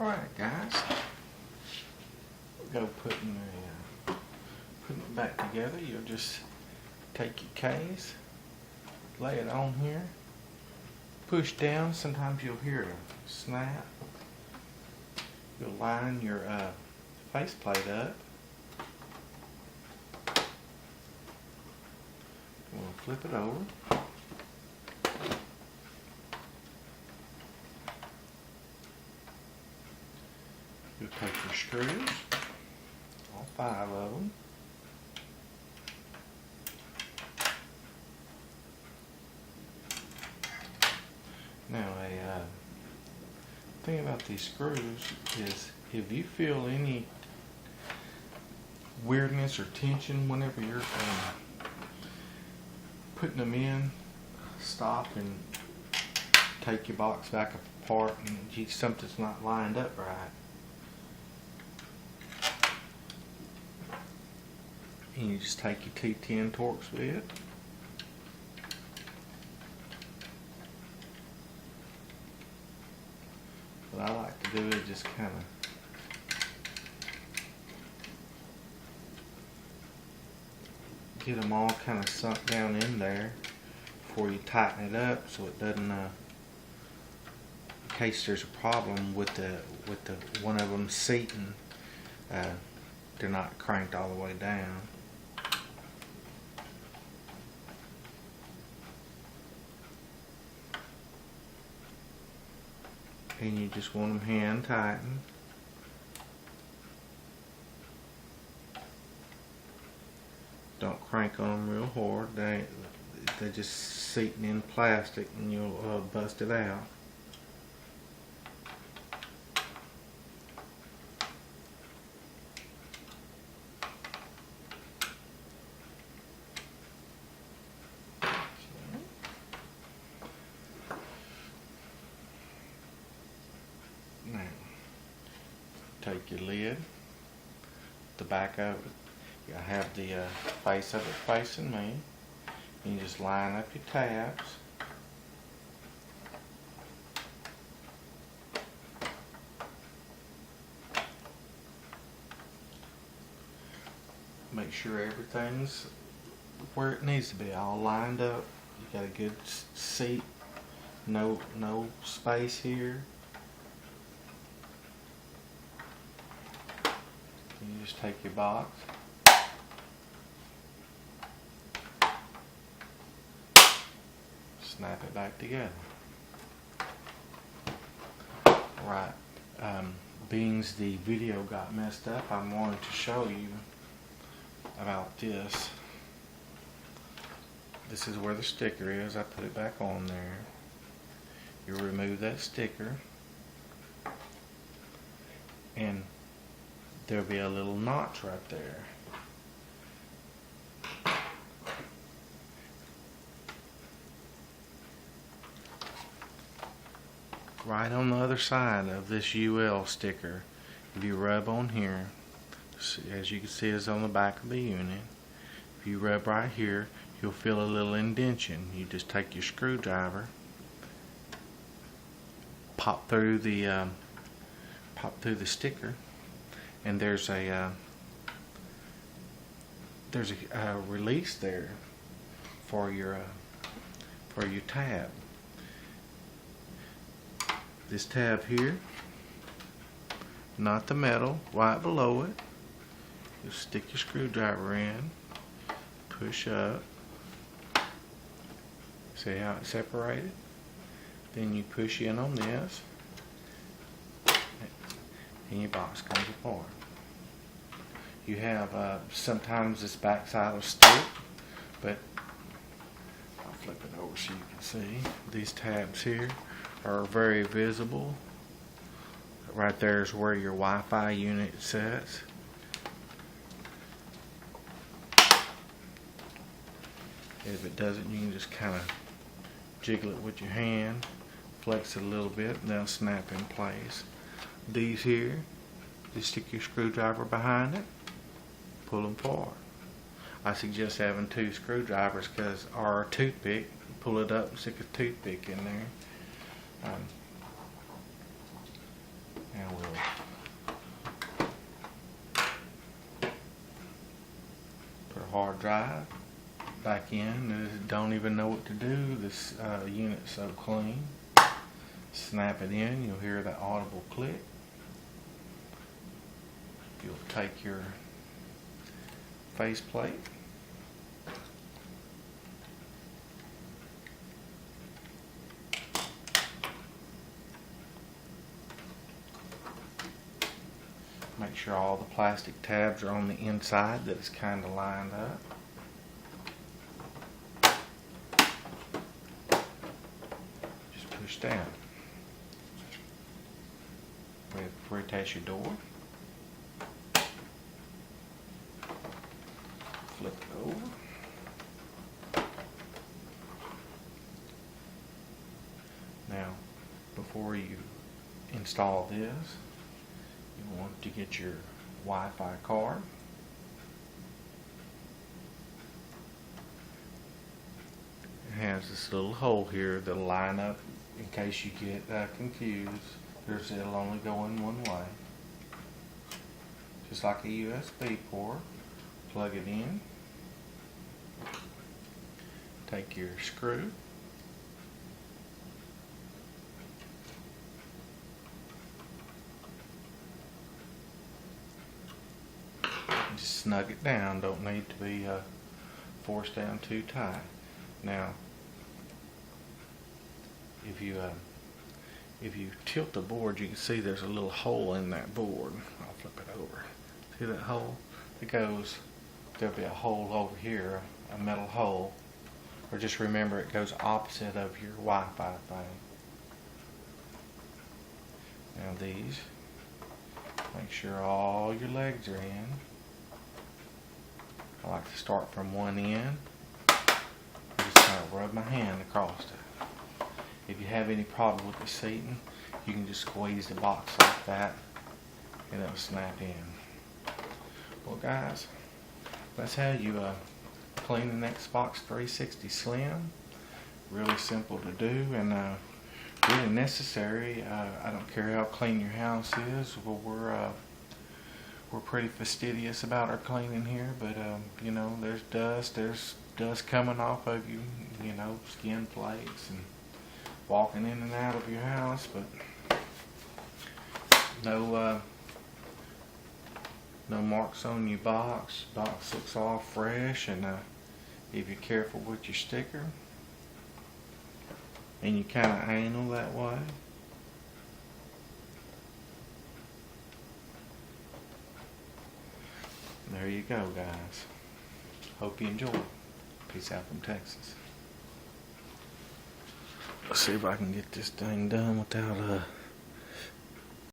Alright guys, go putting it back together. You'll just take your case, lay it on here, push down. Sometimes you'll hear a snap. You'll line your faceplate up. We'll flip it over. You'll take your screws, all 5 of them. Now a thing about these screws is if you feel any weirdness or tension whenever you're putting them in, stop and take your box back apart, and something's not lined up right. And you just take your T10 Torx bit, what I like to do is just kind of get them all kind of sunk down in there before you tighten it up, so it doesn't in case there's a problem with the one of them seating, they're not cranked all the way down. And you just want them hand tightened. Don't crank on them real hard. They're just seating in plastic, and you'll bust it out. Now, take your lid, the back of it. You have the face of it facing me. You just line up your tabs. Make sure everything's where it needs to be, all lined up. You got a good seat, no space here. You just take your box, snap it back together. Right, being the video got messed up, I'm going to show you about this. This is where the sticker is. I put it back on there. You remove that sticker, and there'll be a little notch right there. Right on the other side of this UL sticker, if you rub on here, as you can see, it's on the back of the unit. If you rub right here, you'll feel a little indentation. You just take your screwdriver, pop through the sticker, and there's a release there for your tab. This tab here, not the metal, right below it. You stick your screwdriver in, push up. See how it's separated? Then you push in on this, and your box comes apart. You have sometimes this back side will stick, but I'll flip it over so you can see. These tabs here are very visible. Right there is where your Wi-Fi unit sits. If it doesn't, you can just kind of jiggle it with your hand, flex it a little bit, and they'll snap in place. These here, you stick your screwdriver behind it, pull them forward. I suggest having 2 screwdrivers, or a toothpick. Pull it up and stick a toothpick in there. Now we'll put a hard drive back in. Don't even know what to do. This unit's so clean. Snap it in. You'll hear that audible click. You'll take your faceplate, make sure all the plastic tabs are on the inside, that it's kind of lined up. Just push down. Reattach your door. Flip it over. Now, before you install this, you want to get your Wi-Fi card. It has this little hole here that'll line up in case you get confused. It'll only go in one way. Just like a USB port. Plug it in. Take your screw. Just snug it down. Don't need to be forced down too tight. Now, if you tilt the board, you can see there's a little hole in that board. I'll flip it over. See that hole? There'll be a hole over here, a metal hole. Or just remember, it goes opposite of your Wi-Fi thing. Now these, make sure all your legs are in. I like to start from one end. Just kind of rub my hand across it. If you have any problem with the seating, you can just squeeze the box like that and it'll snap in. Well guys, that's how you clean an Xbox 360 Slim. Really simple to do and really necessary. I don't care how clean your house is. We're pretty fastidious about our cleaning here, but you know, there's dust coming off of you, you know, skin plates and walking in and out of your house, but no marks on your box. Box looks all fresh, and if you're careful with your sticker and you kind of angle that way, there you go guys. Hope you enjoy. Peace out from Texas. Let's see if I can get this thing done without